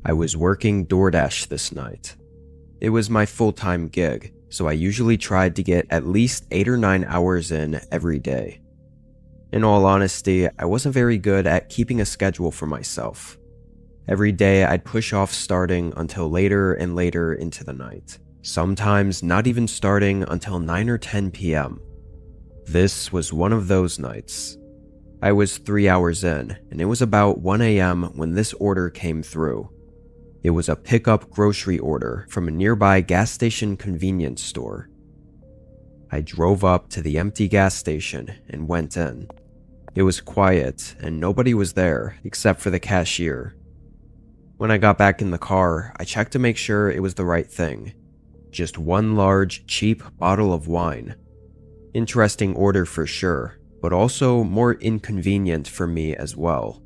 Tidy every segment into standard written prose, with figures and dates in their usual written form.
I was working DoorDash this night. It was my full-time gig, so I usually tried to get at least 8 or 9 hours in every day. In all honesty, I wasn't very good at keeping a schedule for myself. Every day I'd push off starting until later and later into the night, sometimes not even starting until 9 or 10 p.m. This was one of those nights. I was 3 hours in, and it was about 1 a.m. when this order came through. It was a pickup grocery order from a nearby gas station convenience store. I drove up to the empty gas station and went in. It was quiet and nobody was there except for the cashier. When I got back in the car, I checked to make sure it was the right thing. Just one large, cheap bottle of wine. Interesting order for sure, but also more inconvenient for me as well.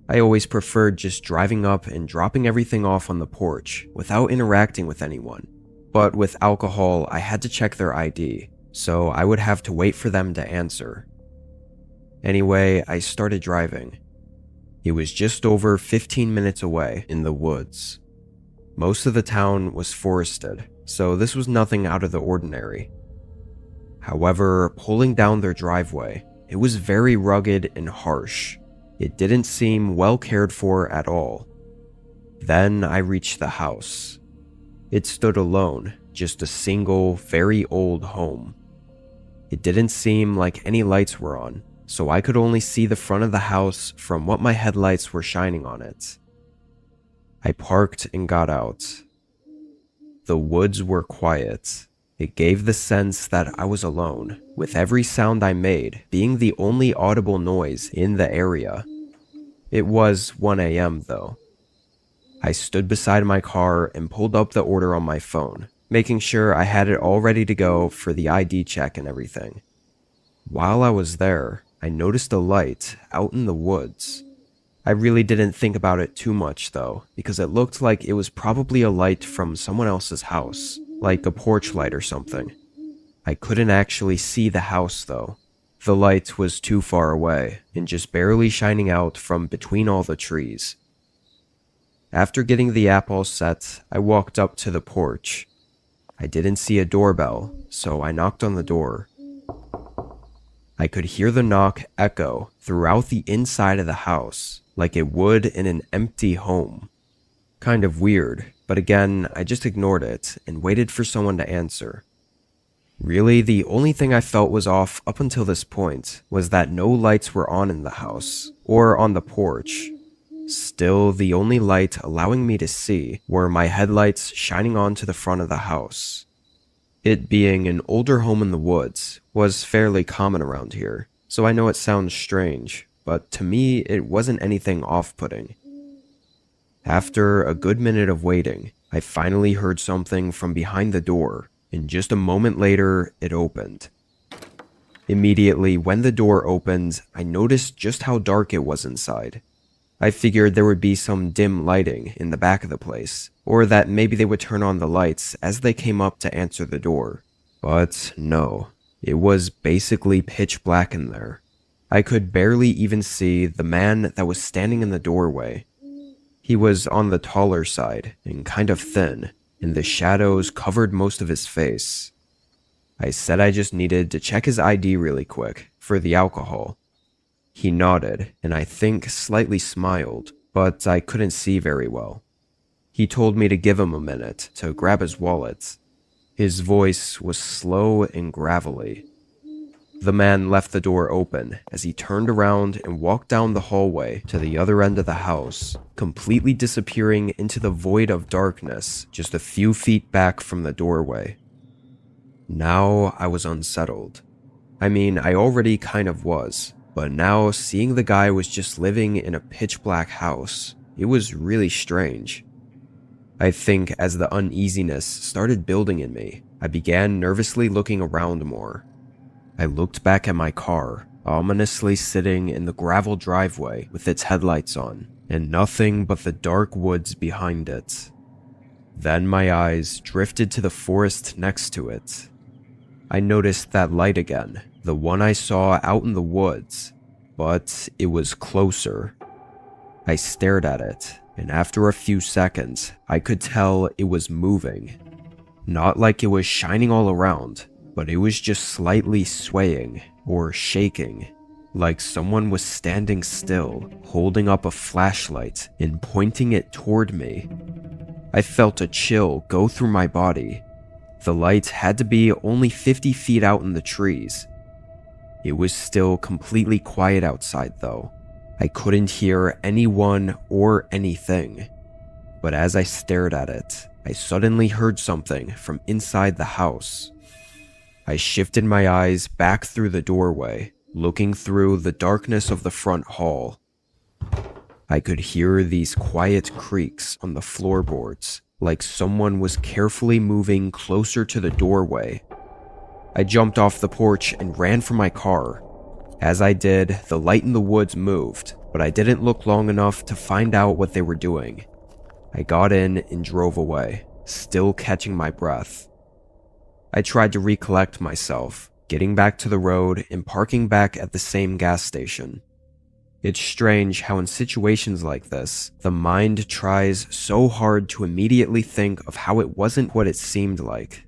I always preferred just driving up and dropping everything off on the porch without interacting with anyone. But with alcohol, I had to check their ID, so I would have to wait for them to answer. Anyway, I started driving. It was just over 15 minutes away in the woods. Most of the town was forested, so this was nothing out of the ordinary. However, pulling down their driveway, it was very rugged and harsh. It didn't seem well cared for at all. Then I reached the house. It stood alone, just a single, very old home. It didn't seem like any lights were on, so I could only see the front of the house from what my headlights were shining on it. I parked and got out. The woods were quiet. It gave the sense that I was alone, with every sound I made being the only audible noise in the area. It was 1 a.m. though. I stood beside my car and pulled up the order on my phone, making sure I had it all ready to go for the ID check and everything. While I was there, I noticed a light out in the woods. I really didn't think about it too much though, because it looked like it was probably a light from someone else's house, like a porch light or something. I couldn't actually see the house though. The light was too far away and just barely shining out from between all the trees. After getting the app all set, I walked up to the porch. I didn't see a doorbell, so I knocked on the door. I could hear the knock echo throughout the inside of the house, like it would in an empty home. Kind of weird, but again, I just ignored it and waited for someone to answer. Really, the only thing I felt was off up until this point was that no lights were on in the house or on the porch. Still, the only light allowing me to see were my headlights shining onto the front of the house. It being an older home in the woods was fairly common around here, so I know it sounds strange, but to me it wasn't anything off-putting. After a good minute of waiting, I finally heard something from behind the door, and just a moment later, it opened. Immediately, when the door opened, I noticed just how dark it was inside. I figured there would be some dim lighting in the back of the place, or that maybe they would turn on the lights as they came up to answer the door. But no, it was basically pitch black in there. I could barely even see the man that was standing in the doorway. He was on the taller side and kind of thin, and the shadows covered most of his face. I said I just needed to check his ID really quick for the alcohol. He nodded, and I think slightly smiled, but I couldn't see very well. He told me to give him a minute to grab his wallet. His voice was slow and gravelly. The man left the door open as he turned around and walked down the hallway to the other end of the house, completely disappearing into the void of darkness just a few feet back from the doorway. Now I was unsettled. I mean, I already kind of was, but now seeing the guy was just living in a pitch black house, it was really strange. I think as the uneasiness started building in me, I began nervously looking around more. I looked back at my car, ominously sitting in the gravel driveway with its headlights on, and nothing but the dark woods behind it. Then my eyes drifted to the forest next to it. I noticed that light again, the one I saw out in the woods, but it was closer. I stared at it, and after a few seconds, I could tell it was moving. Not like it was shining all around, but it was just slightly swaying or shaking, like someone was standing still, holding up a flashlight and pointing it toward me. I felt a chill go through my body. The light had to be only 50 feet out in the trees. It was still completely quiet outside though. I couldn't hear anyone or anything. But as I stared at it, I suddenly heard something from inside the house. I shifted my eyes back through the doorway, looking through the darkness of the front hall. I could hear these quiet creaks on the floorboards, like someone was carefully moving closer to the doorway. I jumped off the porch and ran for my car. As I did, the light in the woods moved, but I didn't look long enough to find out what they were doing. I got in and drove away, still catching my breath. I tried to recollect myself, getting back to the road and parking back at the same gas station. It's strange how in situations like this, the mind tries so hard to immediately think of how it wasn't what it seemed like.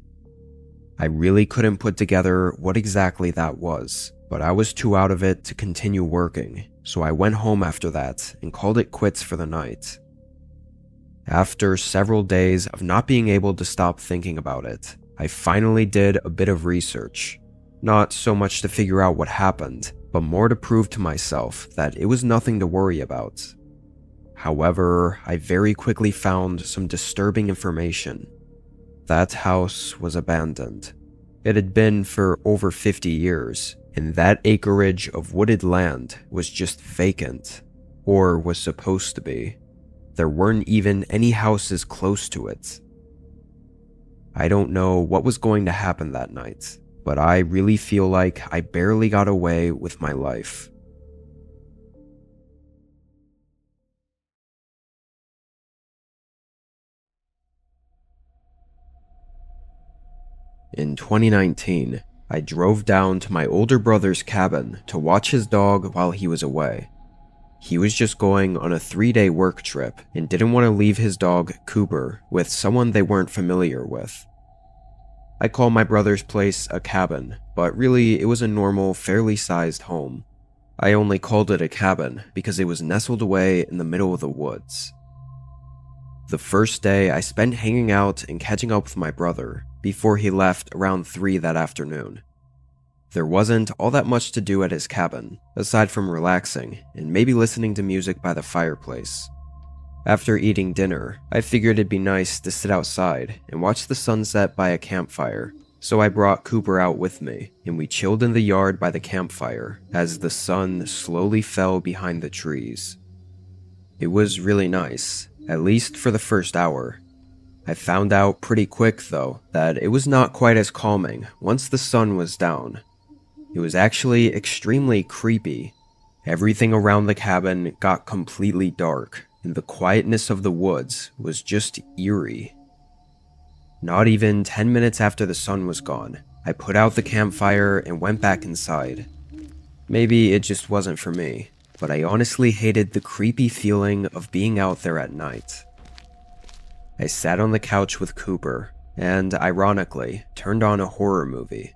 I really couldn't put together what exactly that was, but I was too out of it to continue working, so I went home after that and called it quits for the night. After several days of not being able to stop thinking about it, I finally did a bit of research. Not so much to figure out what happened, but more to prove to myself that it was nothing to worry about. However, I very quickly found some disturbing information. That house was abandoned. It had been for over 50 years, and that acreage of wooded land was just vacant, or was supposed to be. There weren't even any houses close to it. I don't know what was going to happen that night, but I really feel like I barely got away with my life. In 2019, I drove down to my older brother's cabin to watch his dog while he was away. He was just going on a 3-day work trip and didn't want to leave his dog, Cooper, with someone they weren't familiar with. I call my brother's place a cabin, but really it was a normal, fairly sized home. I only called it a cabin because it was nestled away in the middle of the woods. The first day I spent hanging out and catching up with my brother before he left around 3 that afternoon. There wasn't all that much to do at his cabin, aside from relaxing and maybe listening to music by the fireplace. After eating dinner, I figured it'd be nice to sit outside and watch the sunset by a campfire, so I brought Cooper out with me, and we chilled in the yard by the campfire as the sun slowly fell behind the trees. It was really nice, at least for the first hour. I found out pretty quick, though, that it was not quite as calming once the sun was down. It was actually extremely creepy. Everything around the cabin got completely dark, and the quietness of the woods was just eerie. Not even 10 minutes after the sun was gone, I put out the campfire and went back inside. Maybe it just wasn't for me, but I honestly hated the creepy feeling of being out there at night. I sat on the couch with Cooper, and ironically, turned on a horror movie.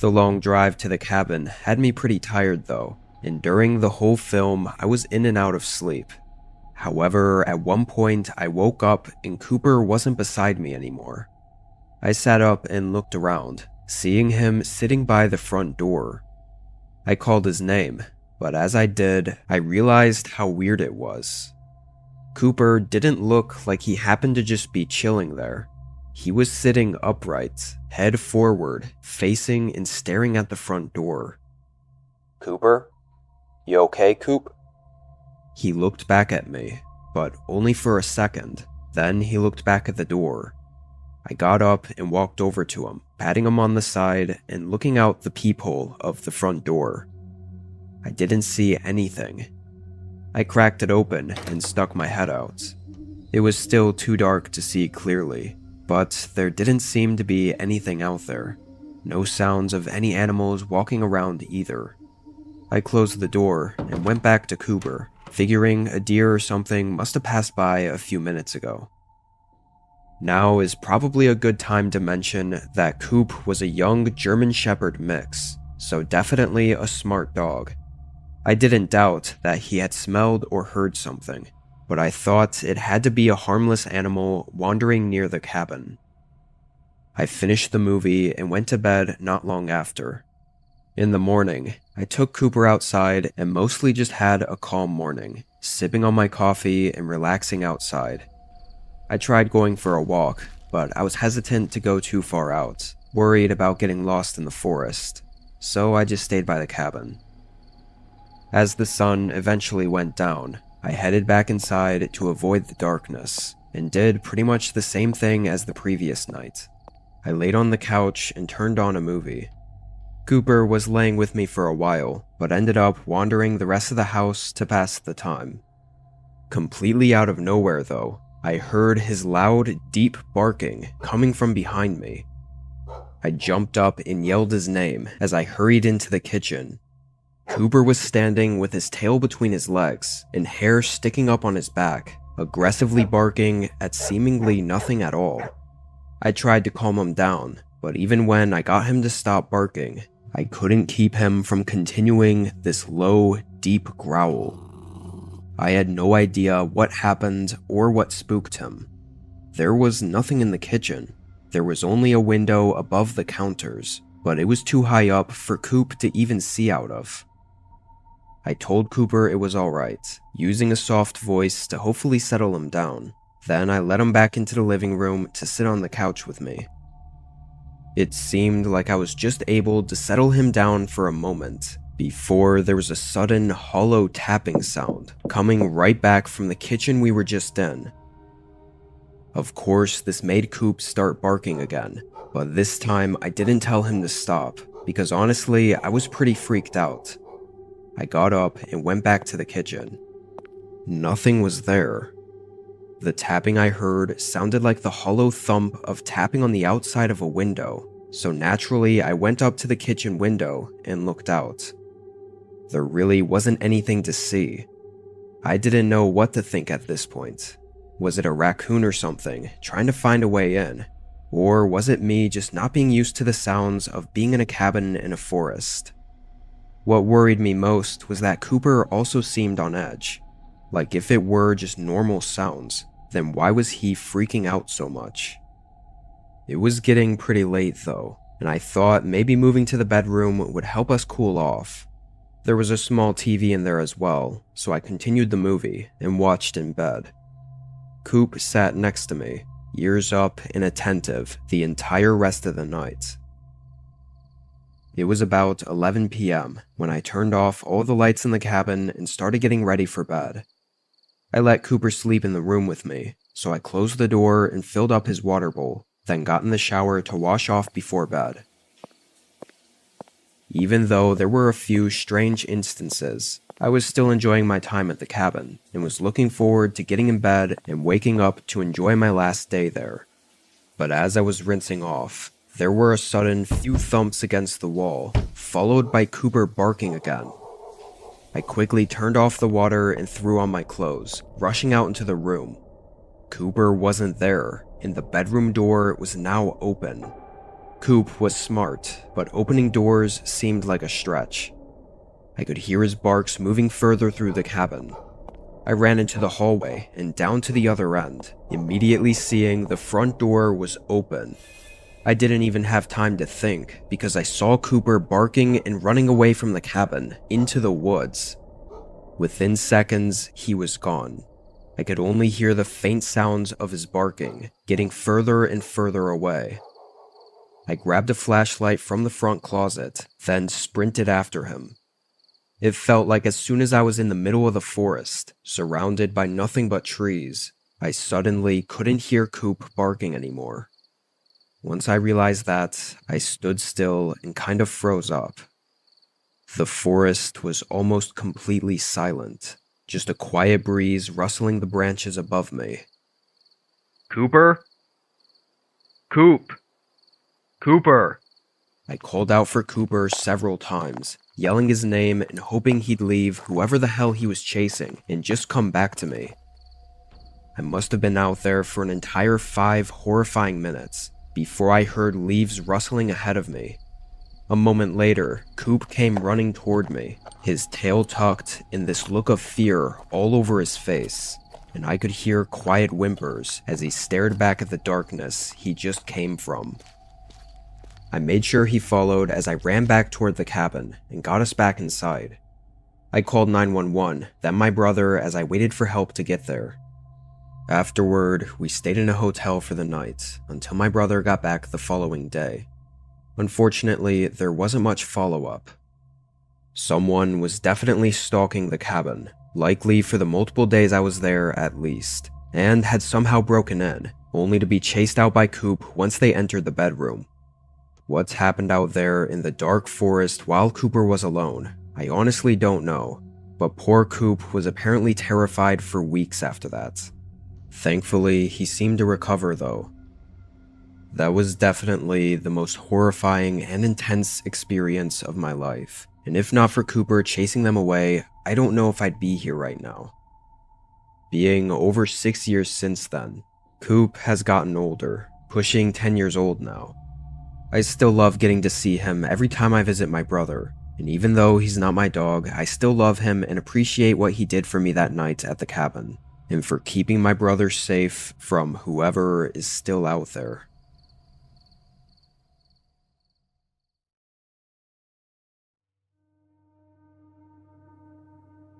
The long drive to the cabin had me pretty tired though, and during the whole film I was in and out of sleep. However, at one point I woke up and Cooper wasn't beside me anymore. I sat up and looked around, seeing him sitting by the front door. I called his name, but as I did, I realized how weird it was. Cooper didn't look like he happened to just be chilling there. He was sitting upright, head forward, facing and staring at the front door. "Cooper? You okay, Coop?" He looked back at me, but only for a second. Then he looked back at the door. I got up and walked over to him, patting him on the side and looking out the peephole of the front door. I didn't see anything. I cracked it open and stuck my head out. It was still too dark to see clearly, but there didn't seem to be anything out there. No sounds of any animals walking around either. I closed the door and went back to Cooper, figuring a deer or something must have passed by a few minutes ago. Now is probably a good time to mention that Coop was a young German Shepherd mix, so definitely a smart dog. I didn't doubt that he had smelled or heard something, but I thought it had to be a harmless animal wandering near the cabin. I finished the movie and went to bed not long after. In the morning, I took Cooper outside and mostly just had a calm morning, sipping on my coffee and relaxing outside. I tried going for a walk, but I was hesitant to go too far out, worried about getting lost in the forest, so I just stayed by the cabin. As the sun eventually went down, I headed back inside to avoid the darkness, and did pretty much the same thing as the previous night. I laid on the couch and turned on a movie. Cooper was laying with me for a while, but ended up wandering the rest of the house to pass the time. Completely out of nowhere though, I heard his loud, deep barking coming from behind me. I jumped up and yelled his name as I hurried into the kitchen. Cooper was standing with his tail between his legs and hair sticking up on his back, aggressively barking at seemingly nothing at all. I tried to calm him down, but even when I got him to stop barking, I couldn't keep him from continuing this low, deep growl. I had no idea what happened or what spooked him. There was nothing in the kitchen. There was only a window above the counters, but it was too high up for Coop to even see out of. I told Cooper it was alright, using a soft voice to hopefully settle him down. Then I led him back into the living room to sit on the couch with me. It seemed like I was just able to settle him down for a moment, before there was a sudden hollow tapping sound coming right back from the kitchen we were just in. Of course, this made Coop start barking again, but this time I didn't tell him to stop, because honestly, I was pretty freaked out. I got up and went back to the kitchen. Nothing was there. The tapping I heard sounded like the hollow thump of tapping on the outside of a window, so naturally I went up to the kitchen window and looked out. There really wasn't anything to see. I didn't know what to think at this point. Was it a raccoon or something trying to find a way in? Or was it me just not being used to the sounds of being in a cabin in a forest? What worried me most was that Cooper also seemed on edge. Like if it were just normal sounds, then why was he freaking out so much? It was getting pretty late though, and I thought maybe moving to the bedroom would help us cool off. There was a small TV in there as well, so I continued the movie and watched in bed. Coop sat next to me, ears up and attentive the entire rest of the night. It was about 11 p.m. when I turned off all the lights in the cabin and started getting ready for bed. I let Cooper sleep in the room with me, so I closed the door and filled up his water bowl, then got in the shower to wash off before bed. Even though there were a few strange instances, I was still enjoying my time at the cabin and was looking forward to getting in bed and waking up to enjoy my last day there. But as I was rinsing off, there were a sudden few thumps against the wall, followed by Cooper barking again. I quickly turned off the water and threw on my clothes, rushing out into the room. Cooper wasn't there, and the bedroom door was now open. Coop was smart, but opening doors seemed like a stretch. I could hear his barks moving further through the cabin. I ran into the hallway and down to the other end, immediately seeing the front door was open. I didn't even have time to think because I saw Cooper barking and running away from the cabin into the woods. Within seconds, he was gone. I could only hear the faint sounds of his barking, getting further and further away. I grabbed a flashlight from the front closet, then sprinted after him. It felt like as soon as I was in the middle of the forest, surrounded by nothing but trees, I suddenly couldn't hear Coop barking anymore. Once I realized that, I stood still and kind of froze up. The forest was almost completely silent, just a quiet breeze rustling the branches above me. "Cooper? Coop! Cooper!" I called out for Cooper several times, yelling his name and hoping he'd leave whoever the hell he was chasing and just come back to me. I must have been out there for an entire 5 horrifying minutes before I heard leaves rustling ahead of me. A moment later, Coop came running toward me, his tail tucked and this look of fear all over his face, and I could hear quiet whimpers as he stared back at the darkness he just came from. I made sure he followed as I ran back toward the cabin and got us back inside. I called 911, then my brother as I waited for help to get there. Afterward, we stayed in a hotel for the night until my brother got back the following day. Unfortunately, there wasn't much follow-up. Someone was definitely stalking the cabin, likely for the multiple days I was there at least, and had somehow broken in, only to be chased out by Coop once they entered the bedroom. What's happened out there in the dark forest while Cooper was alone, I honestly don't know, but poor Coop was apparently terrified for weeks after that. Thankfully, he seemed to recover though. That was definitely the most horrifying and intense experience of my life, and if not for Cooper chasing them away, I don't know if I'd be here right now. Being over 6 years since then, Coop has gotten older, pushing 10 years old now. I still love getting to see him every time I visit my brother, and even though he's not my dog, I still love him and appreciate what he did for me that night at the cabin, and for keeping my brother safe from whoever is still out there.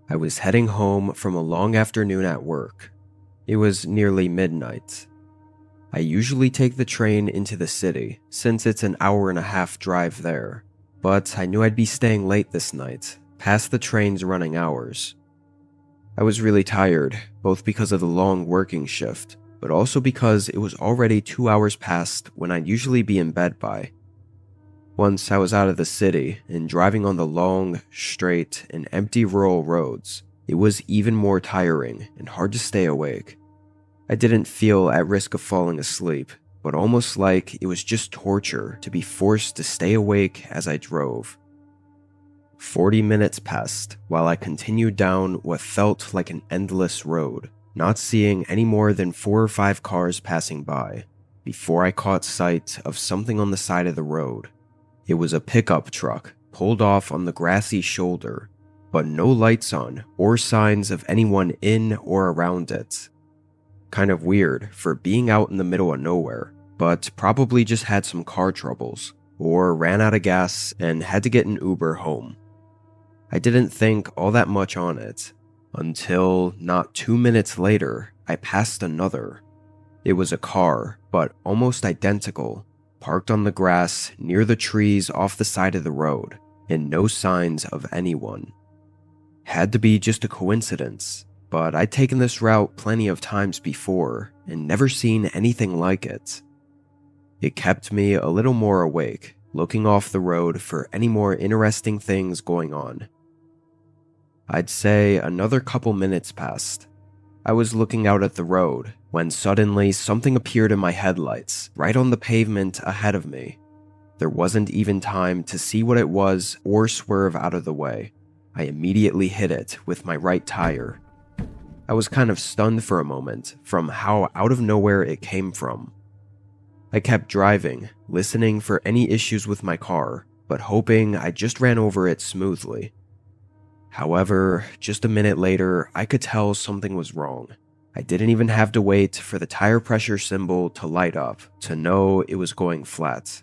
I was heading home from a long afternoon at work. It was nearly midnight. I usually take the train into the city, since it's an hour-and-a-half drive there, but I knew I'd be staying late this night, past the train's running hours. I was really tired, both because of the long working shift, but also because it was already 2 hours past when I'd usually be in bed by. Once I was out of the city and driving on the long, straight, and empty rural roads, it was even more tiring and hard to stay awake. I didn't feel at risk of falling asleep, but almost like it was just torture to be forced to stay awake as I drove. 40 minutes passed while I continued down what felt like an endless road, not seeing any more than 4 or 5 cars passing by, before I caught sight of something on the side of the road. It was a pickup truck pulled off on the grassy shoulder, but no lights on or signs of anyone in or around it. Kind of weird for being out in the middle of nowhere, but probably just had some car troubles, or ran out of gas and had to get an Uber home. I didn't think all that much on it, until not 2 minutes later, I passed another. It was a car, but almost identical, parked on the grass near the trees off the side of the road, and no signs of anyone. Had to be just a coincidence, but I'd taken this route plenty of times before and never seen anything like it. It kept me a little more awake, looking off the road for any more interesting things going on. I'd say another couple minutes passed. I was looking out at the road when suddenly something appeared in my headlights, right on the pavement ahead of me. There wasn't even time to see what it was or swerve out of the way. I immediately hit it with my right tire. I was kind of stunned for a moment from how out of nowhere it came from. I kept driving, listening for any issues with my car, but hoping I just ran over it smoothly. However, just a minute later, I could tell something was wrong. I didn't even have to wait for the tire pressure symbol to light up to know it was going flat.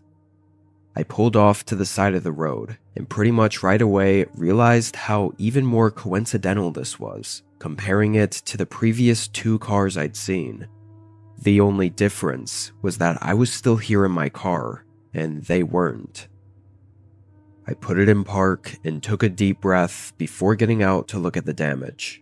I pulled off to the side of the road, and pretty much right away realized how even more coincidental this was, comparing it to the previous 2 cars I'd seen. The only difference was that I was still here in my car, and they weren't. I put it in park and took a deep breath before getting out to look at the damage.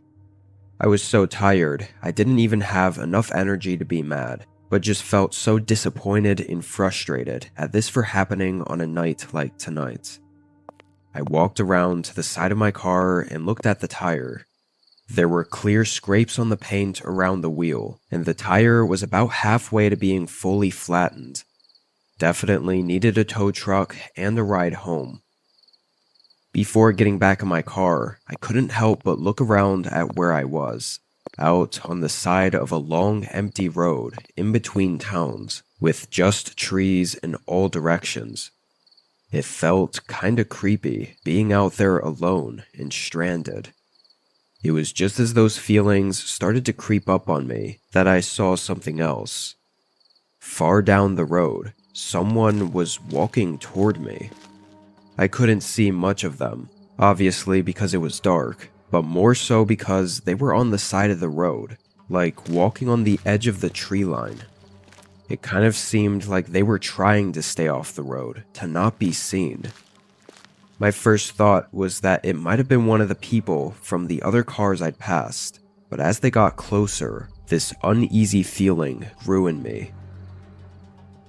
I was so tired, I didn't even have enough energy to be mad, but just felt so disappointed and frustrated at this for happening on a night like tonight. I walked around to the side of my car and looked at the tire. There were clear scrapes on the paint around the wheel, and the tire was about halfway to being fully flattened. Definitely needed a tow truck and a ride home. Before getting back in my car, I couldn't help but look around at where I was, out on the side of a long empty road in between towns, with just trees in all directions. It felt kinda creepy being out there alone and stranded. It was just as those feelings started to creep up on me that I saw something else. Far down the road, someone was walking toward me. I couldn't see much of them, obviously because it was dark, but more so because they were on the side of the road, like walking on the edge of the tree line. It kind of seemed like they were trying to stay off the road, to not be seen. My first thought was that it might have been one of the people from the other cars I'd passed, but as they got closer, this uneasy feeling grew in me.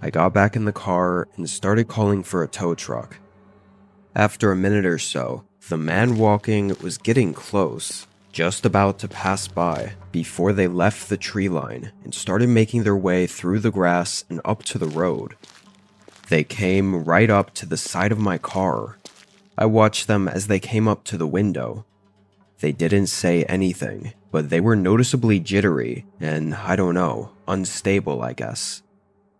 I got back in the car and started calling for a tow truck. After a minute or so, the man walking was getting close, just about to pass by, before they left the tree line and started making their way through the grass and up to the road. They came right up to the side of my car. I watched them as they came up to the window. They didn't say anything, but they were noticeably jittery and, I don't know, unstable, I guess.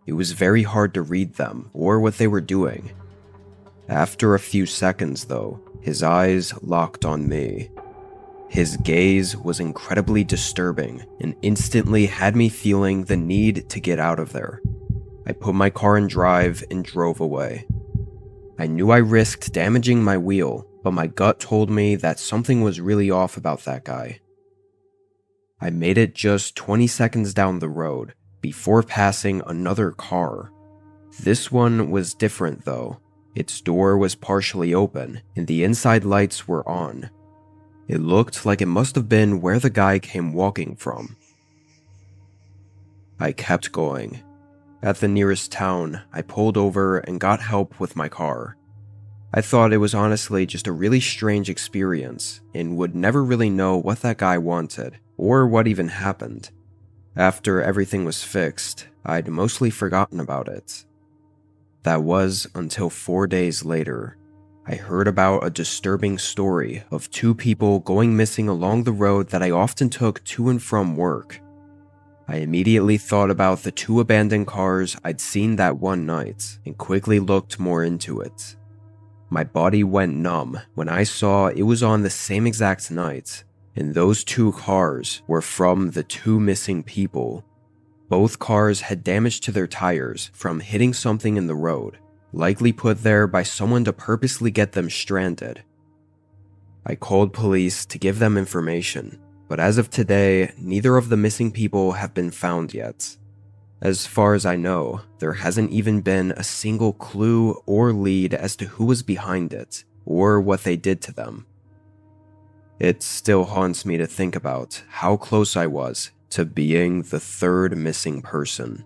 It was very hard to read them or what they were doing. After a few seconds, though, his eyes locked on me. His gaze was incredibly disturbing and instantly had me feeling the need to get out of there. I put my car in drive and drove away. I knew I risked damaging my wheel, but my gut told me that something was really off about that guy. I made it just 20 seconds down the road before passing another car. This one was different though. Its door was partially open and the inside lights were on. It looked like it must have been where the guy came walking from. I kept going. At the nearest town, I pulled over and got help with my car. I thought it was honestly just a really strange experience and would never really know what that guy wanted or what even happened. After everything was fixed, I'd mostly forgotten about it. That was until 4 days later. I heard about a disturbing story of two people going missing along the road that I often took to and from work. I immediately thought about the two abandoned cars I'd seen that one night and quickly looked more into it. My body went numb when I saw it was on the same exact night, and those two cars were from the two missing people. Both cars had damage to their tires from hitting something in the road, likely put there by someone to purposely get them stranded. I called police to give them information, but as of today, neither of the missing people have been found yet. As far as I know, there hasn't even been a single clue or lead as to who was behind it, or what they did to them. It still haunts me to think about how close I was to being the third missing person.